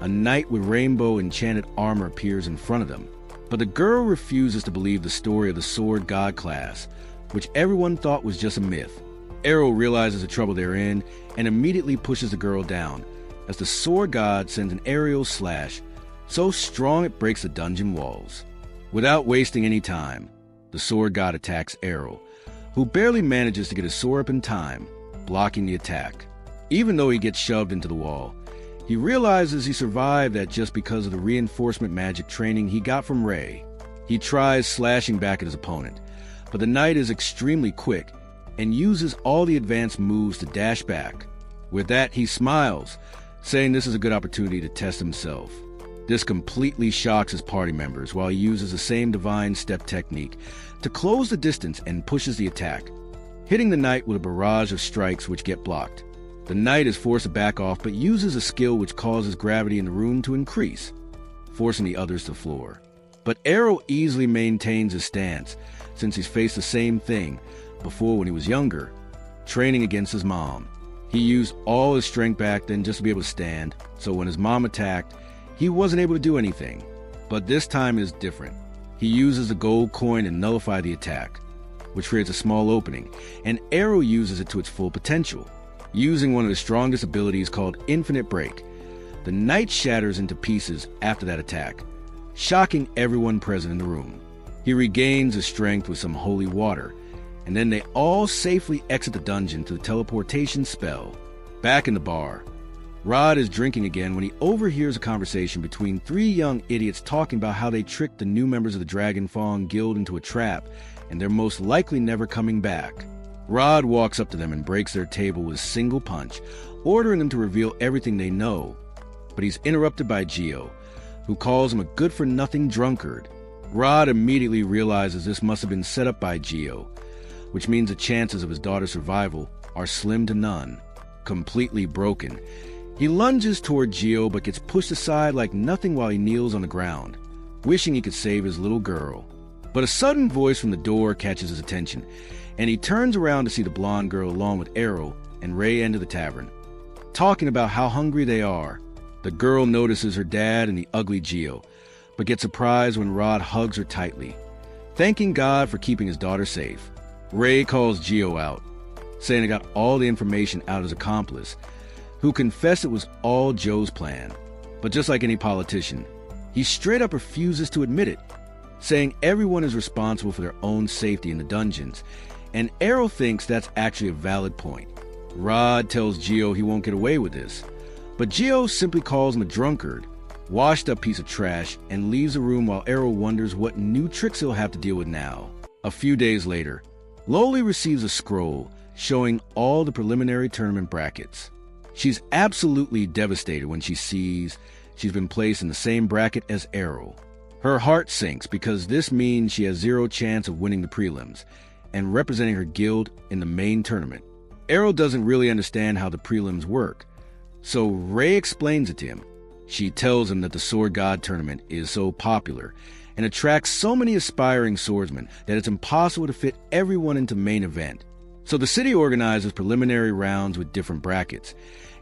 a knight with rainbow enchanted armor appears in front of them, but the girl refuses to believe the story of the sword god class, which everyone thought was just a myth. Errol realizes the trouble they're in and immediately pushes the girl down, as the sword god sends an aerial slash so strong it breaks the dungeon walls. Without wasting any time, the sword god attacks Errol, who barely manages to get his sword up in time, blocking the attack. Even though he gets shoved into the wall, he realizes he survived that just because of the reinforcement magic training he got from Ray. He tries slashing back at his opponent, but the knight is extremely quick and uses all the advanced moves to dash back. With that, he smiles, saying this is a good opportunity to test himself. This completely shocks his party members while he uses the same divine step technique to close the distance and pushes the attack, hitting the knight with a barrage of strikes which get blocked. The knight is forced to back off but uses a skill which causes gravity in the room to increase, forcing the others to the floor. But Errol easily maintains his stance since he's faced the same thing before when he was younger, training against his mom. He used all his strength back then just to be able to stand, so when his mom attacked, he wasn't able to do anything. But this time is different. He uses the gold coin to nullify the attack, which creates a small opening, and Errol uses it to its full potential, using one of the strongest abilities called Infinite Break. The knight shatters into pieces after that attack, shocking everyone present in the room. He regains his strength with some holy water, and then they all safely exit the dungeon through the teleportation spell. Back in the bar, Rod is drinking again when he overhears a conversation between three young idiots talking about how they tricked the new members of the Dragon Fawn Guild into a trap, and they're most likely never coming back. Rod walks up to them and breaks their table with a single punch, ordering them to reveal everything they know. But he's interrupted by Gio, who calls him a good-for-nothing drunkard. Rod immediately realizes this must have been set up by Gio, which means the chances of his daughter's survival are slim to none. Completely broken, he lunges toward Gio but gets pushed aside like nothing while he kneels on the ground, wishing he could save his little girl. But a sudden voice from the door catches his attention, and he turns around to see the blonde girl along with Errol and Ray enter the tavern, talking about how hungry they are. The girl notices her dad and the ugly Gio, but gets surprised when Rod hugs her tightly, thanking God for keeping his daughter safe. Ray calls Gio out, saying he got all the information out of his accomplice, who confessed it was all Joe's plan. But just like any politician, he straight up refuses to admit it, saying everyone is responsible for their own safety in the dungeons, and Errol thinks that's actually a valid point. Rod tells Gio he won't get away with this, but Gio simply calls him a drunkard, washed up piece of trash, and leaves the room while Errol wonders what new tricks he'll have to deal with now. A few days later, Loli receives a scroll showing all the preliminary tournament brackets. She's absolutely devastated when she sees she's been placed in the same bracket as Errol. Her heart sinks because this means she has zero chance of winning the prelims and representing her guild in the main tournament. Errol doesn't really understand how the prelims work, so Ray explains it to him. She tells him that the Sword God tournament is so popular and attracts so many aspiring swordsmen that it's impossible to fit everyone into main event. So the city organizes preliminary rounds with different brackets,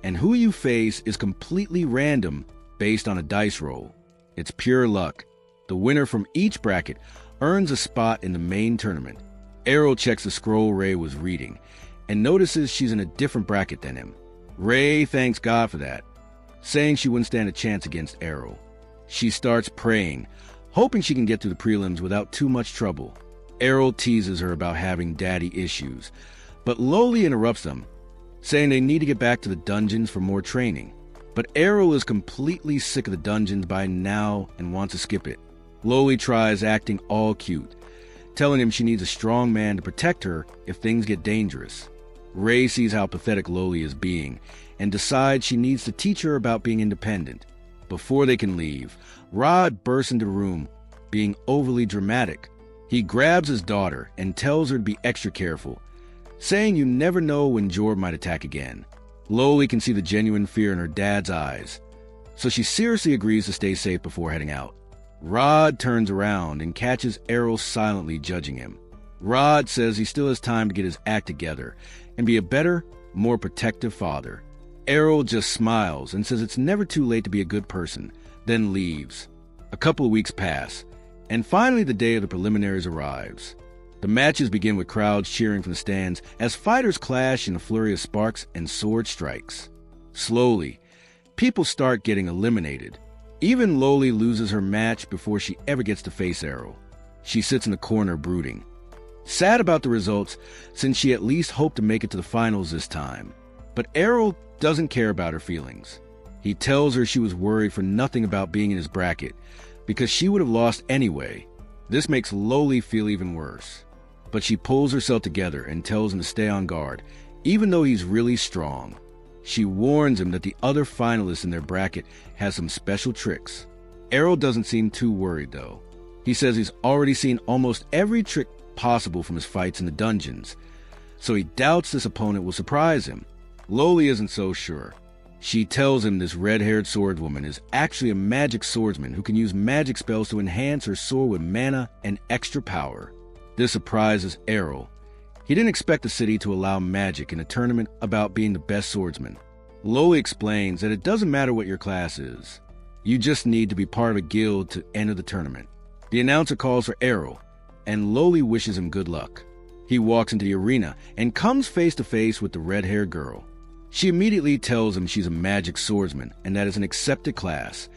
and who you face is completely random based on a dice roll. It's pure luck. The winner from each bracket earns a spot in the main tournament. Errol checks the scroll Ray was reading and notices she's in a different bracket than him. Ray thanks God for that, saying she wouldn't stand a chance against Errol. She starts praying, hoping she can get through the prelims without too much trouble. Errol teases her about having daddy issues, but Loli interrupts them, saying they need to get back to the dungeons for more training. But Errol is completely sick of the dungeons by now and wants to skip it. Loli tries acting all cute, telling him she needs a strong man to protect her if things get dangerous. Ray sees how pathetic Loli is being and decides she needs to teach her about being independent. Before they can leave, Rod bursts into the room, being overly dramatic. He grabs his daughter and tells her to be extra careful, saying you never know when Jor might attack again. Loli can see the genuine fear in her dad's eyes, so she seriously agrees to stay safe before heading out. Rod turns around and catches Errol silently judging him. Rod says he still has time to get his act together and be a better, more protective father. Errol just smiles and says it's never too late to be a good person, then leaves. A couple of weeks pass, and finally the day of the preliminaries arrives. The matches begin with crowds cheering from the stands as fighters clash in a flurry of sparks and sword strikes. Slowly, people start getting eliminated. Even Loli loses her match before she ever gets to face Errol. She sits in the corner brooding, sad about the results since she at least hoped to make it to the finals this time. But Errol doesn't care about her feelings. He tells her she was worried for nothing about being in his bracket because she would have lost anyway. This makes Loli feel even worse. But she pulls herself together and tells him to stay on guard, even though he's really strong. She warns him that the other finalists in their bracket has some special tricks. Errol doesn't seem too worried, though. He says he's already seen almost every trick possible from his fights in the dungeons, so he doubts this opponent will surprise him. Loli isn't so sure. She tells him this red-haired swordswoman is actually a magic swordsman who can use magic spells to enhance her sword with mana and extra power. This surprises Errol. He didn't expect the city to allow magic in a tournament about being the best swordsman. Loli explains that it doesn't matter what your class is. You just need to be part of a guild to enter the tournament. The announcer calls for Errol, and Loli wishes him good luck. He walks into the arena and comes face to face with the red-haired girl. She immediately tells him she's a magic swordsman and that it's an accepted class,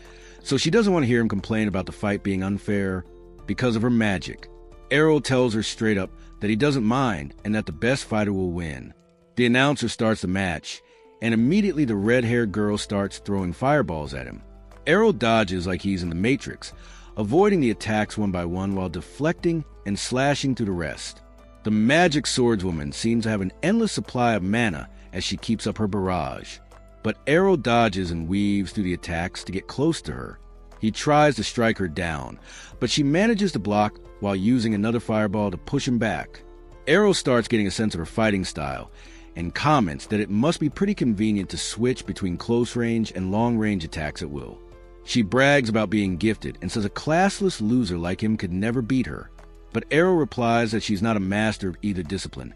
so she doesn't want to hear him complain about the fight being unfair because of her magic. Errol tells her straight up that he doesn't mind and that the best fighter will win. The announcer starts the match, and immediately the red-haired girl starts throwing fireballs at him. Errol dodges like he's in the Matrix, avoiding the attacks one by one while deflecting and slashing through the rest. The magic swordswoman seems to have an endless supply of mana as she keeps up her barrage, but Errol dodges and weaves through the attacks to get close to her. He tries to strike her down, but she manages to block while using another fireball to push him back. Errol starts getting a sense of her fighting style and comments that it must be pretty convenient to switch between close range and long range attacks at will. She brags about being gifted and says a classless loser like him could never beat her. But Errol replies that she's not a master of either discipline,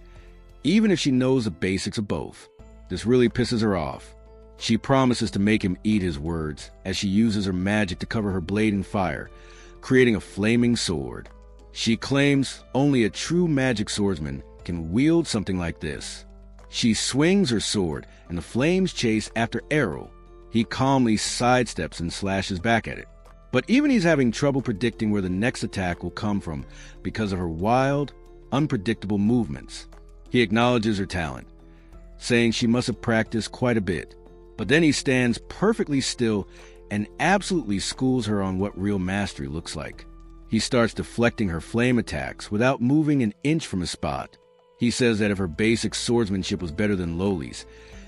even if she knows the basics of both. This really pisses her off. She promises to make him eat his words as she uses her magic to cover her blade in fire, creating a flaming sword. She claims only a true magic swordsman can wield something like this. She swings her sword and the flames chase after Errol. He calmly sidesteps and slashes back at it. But even he's having trouble predicting where the next attack will come from because of her wild, unpredictable movements. He acknowledges her talent, saying she must have practiced quite a bit. But then he stands perfectly still and absolutely schools her on what real mastery looks like. He starts deflecting her flame attacks without moving an inch from his spot. He says that if her basic swordsmanship was better than Loli's,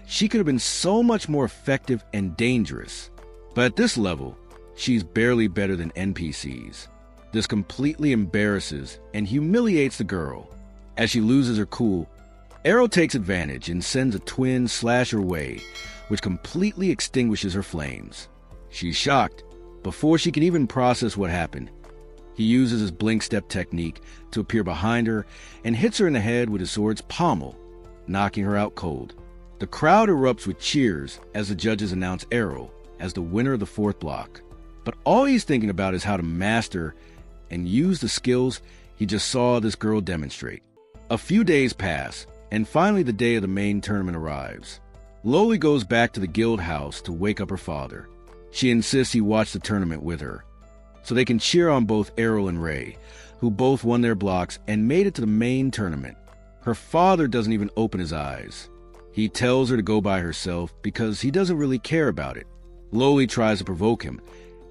she could have been so much more effective and dangerous. But at this level, she's barely better than NPCs. This completely embarrasses and humiliates the girl. As she loses her cool, Errol takes advantage and sends a twin slash her way, which completely extinguishes her flames. She's shocked. Before she can even process what happened, he uses his blink step technique to appear behind her and hits her in the head with his sword's pommel, knocking her out cold. The crowd erupts with cheers as the judges announce Errol as the winner of the fourth block. But all he's thinking about is how to master and use the skills he just saw this girl demonstrate. A few days pass, and finally the day of the main tournament arrives. Loli goes back to the guild house to wake up her father. She insists he watch the tournament with her, so they can cheer on both Errol and Ray, who both won their blocks and made it to the main tournament. Her father doesn't even open his eyes. He tells her to go by herself because he doesn't really care about it. Loli tries to provoke him,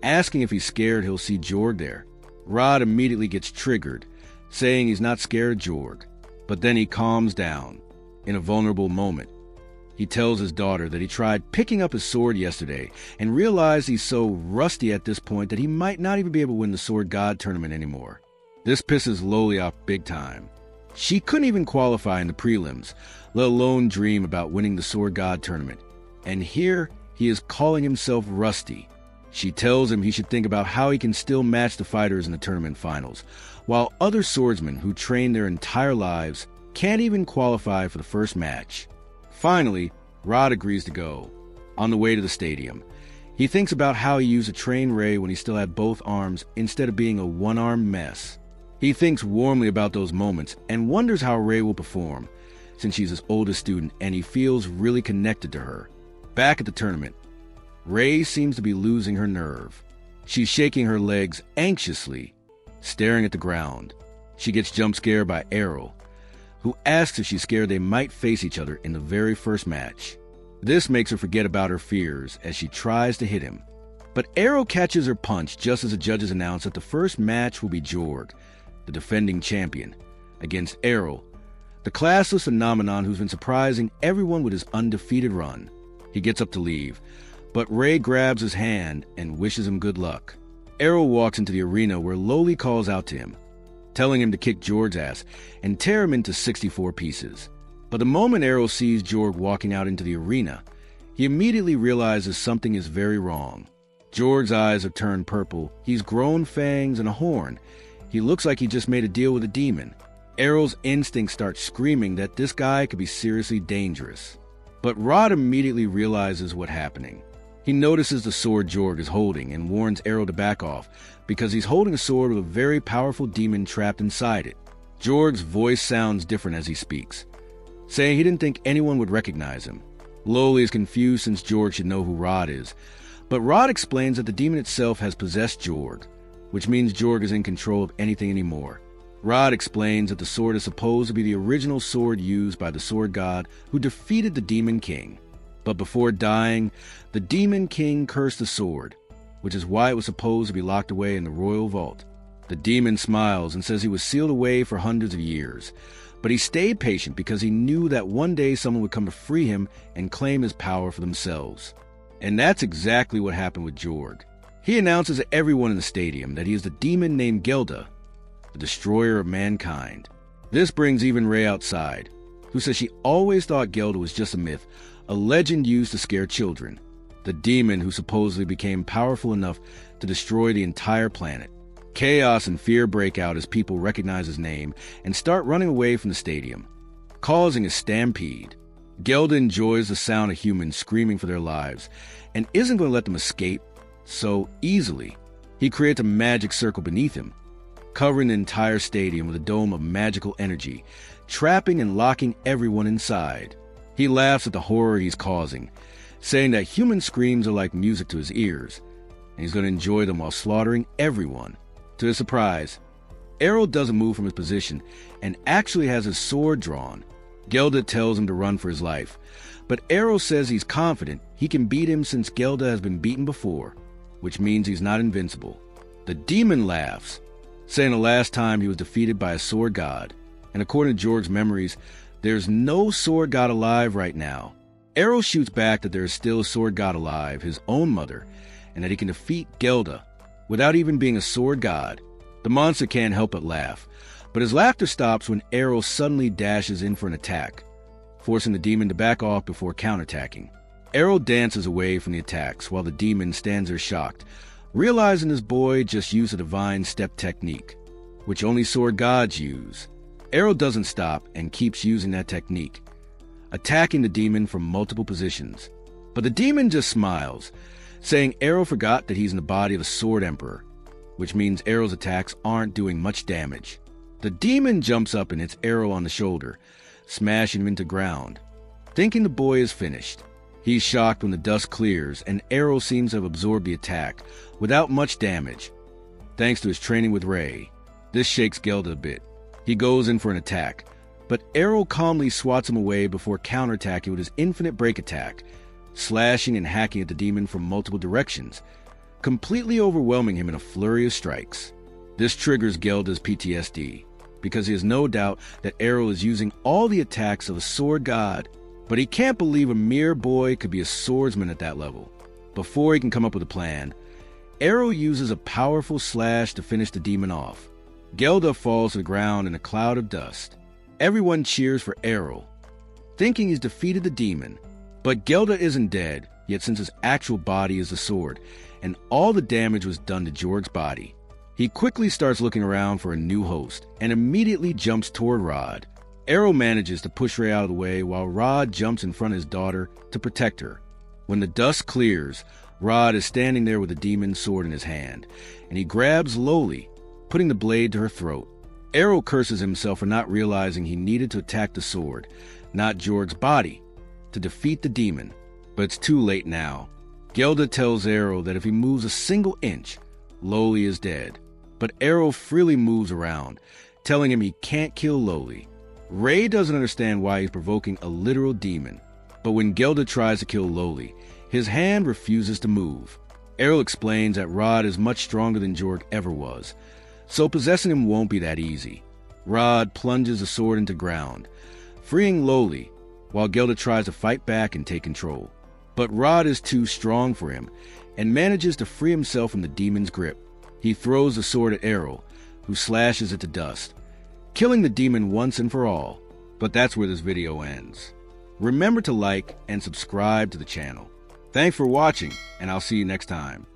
asking if he's scared he'll see Jorg there. Rod immediately gets triggered, saying he's not scared of Jorg. But then he calms down. In a vulnerable moment, he tells his daughter that he tried picking up his sword yesterday and realized he's so rusty at this point that he might not even be able to win the Sword God tournament anymore. This pisses Loli off big time. She couldn't even qualify in the prelims, let alone dream about winning the Sword God tournament. And here he is calling himself rusty. She tells him he should think about how he can still match the fighters in the tournament finals, while other swordsmen who train their entire lives can't even qualify for the first match. Finally, Rod agrees to go. On the way to the stadium, he thinks about how he used a trained Ray when he still had both arms instead of being a one-armed mess. He thinks warmly about those moments and wonders how Ray will perform, since she's his oldest student and he feels really connected to her. Back at the tournament, Ray seems to be losing her nerve. She's shaking her legs anxiously, staring at the ground. She gets jump scared by Errol, who asks if she's scared they might face each other in the very first match. This makes her forget about her fears as she tries to hit him. But Errol catches her punch just as the judges announce that the first match will be Jorg, the defending champion, against Errol, the classless phenomenon who's been surprising everyone with his undefeated run. He gets up to leave, but Ray grabs his hand and wishes him good luck. Errol walks into the arena where Loli calls out to him, telling him to kick Jorg's ass and tear him into 64 pieces. But the moment Errol sees Jorg walking out into the arena, he immediately realizes something is very wrong. Jorg's eyes have turned purple, he's grown fangs and a horn. He looks like he just made a deal with a demon. Errol's instincts start screaming that this guy could be seriously dangerous. But Rod immediately realizes what's happening. He notices the sword Jorg is holding and warns Errol to back off because he's holding a sword with a very powerful demon trapped inside it. Jorg's voice sounds different as he speaks, saying he didn't think anyone would recognize him. Loli is confused since Jorg should know who Rod is, but Rod explains that the demon itself has possessed Jorg, which means Jorg is in control of anything anymore. Rod explains that the sword is supposed to be the original sword used by the sword god who defeated the Demon King. But before dying, the Demon King cursed the sword, which is why it was supposed to be locked away in the royal vault. The demon smiles and says he was sealed away for hundreds of years, but he stayed patient because he knew that one day someone would come to free him and claim his power for themselves. And that's exactly what happened with Jorg. He announces to everyone in the stadium that he is the demon named Gelda, the destroyer of mankind. This brings even Ray outside, who says she always thought Gelda was just a myth, a legend used to scare children. The demon who supposedly became powerful enough to destroy the entire planet. Chaos and fear break out as people recognize his name and start running away from the stadium, causing a stampede. Gelda enjoys the sound of humans screaming for their lives and isn't going to let them escape so easily. He creates a magic circle beneath him, covering the entire stadium with a dome of magical energy, trapping and locking everyone inside. He laughs at the horror he's causing, saying that human screams are like music to his ears, and he's going to enjoy them while slaughtering everyone. To his surprise, Errol doesn't move from his position and actually has his sword drawn. Gelda tells him to run for his life, but Errol says he's confident he can beat him since Gelda has been beaten before, which means he's not invincible. The demon laughs, saying the last time he was defeated by a sword god, and according to Jorg's memories, there's no sword god alive right now. Errol shoots back that there is still a sword god alive, his own mother, and that he can defeat Gelda without even being a sword god. The monster can't help but laugh, but his laughter stops when Errol suddenly dashes in for an attack, forcing the demon to back off before counterattacking. Errol dances away from the attacks while the demon stands there shocked, realizing his boy just used a divine step technique, which only sword gods use. Errol doesn't stop and keeps using that technique, attacking the demon from multiple positions. But the demon just smiles, saying Errol forgot that he's in the body of a sword emperor, which means Errol's attacks aren't doing much damage. The demon jumps up and hits Errol on the shoulder, smashing him into ground, thinking the boy is finished. He's shocked when the dust clears and Errol seems to have absorbed the attack without much damage, thanks to his training with Ray. This shakes Gelda a bit. He goes in for an attack, but Errol calmly swats him away before counterattacking with his infinite break attack, slashing and hacking at the demon from multiple directions, completely overwhelming him in a flurry of strikes. This triggers Gelda's PTSD, because he has no doubt that Errol is using all the attacks of a sword god, but he can't believe a mere boy could be a swordsman at that level. Before he can come up with a plan, Errol uses a powerful slash to finish the demon off. Gelda falls to the ground in a cloud of dust. Everyone cheers for Errol, thinking he's defeated the demon. But Gelda isn't dead, yet since his actual body is the sword, and all the damage was done to Jorg's body. He quickly starts looking around for a new host, and immediately jumps toward Rod. Errol manages to push Ray out of the way while Rod jumps in front of his daughter to protect her. When the dust clears, Rod is standing there with a demon's sword in his hand, and he grabs Loli, putting the blade to her throat. Errol curses himself for not realizing he needed to attack the sword, not Jorg's body, to defeat the demon. But it's too late now. Gelda tells Errol that if he moves a single inch, Loli is dead. But Errol freely moves around, telling him he can't kill Loli. Ray doesn't understand why he's provoking a literal demon, but when Gelda tries to kill Loli, his hand refuses to move. Errol explains that Rod is much stronger than Jorg ever was, so possessing him won't be that easy. Rod plunges the sword into ground, freeing Loli, while Gelda tries to fight back and take control. But Rod is too strong for him, and manages to free himself from the demon's grip. He throws the sword at Errol, who slashes it to dust, killing the demon once and for all. But that's where this video ends. Remember to like and subscribe to the channel. Thanks for watching, and I'll see you next time.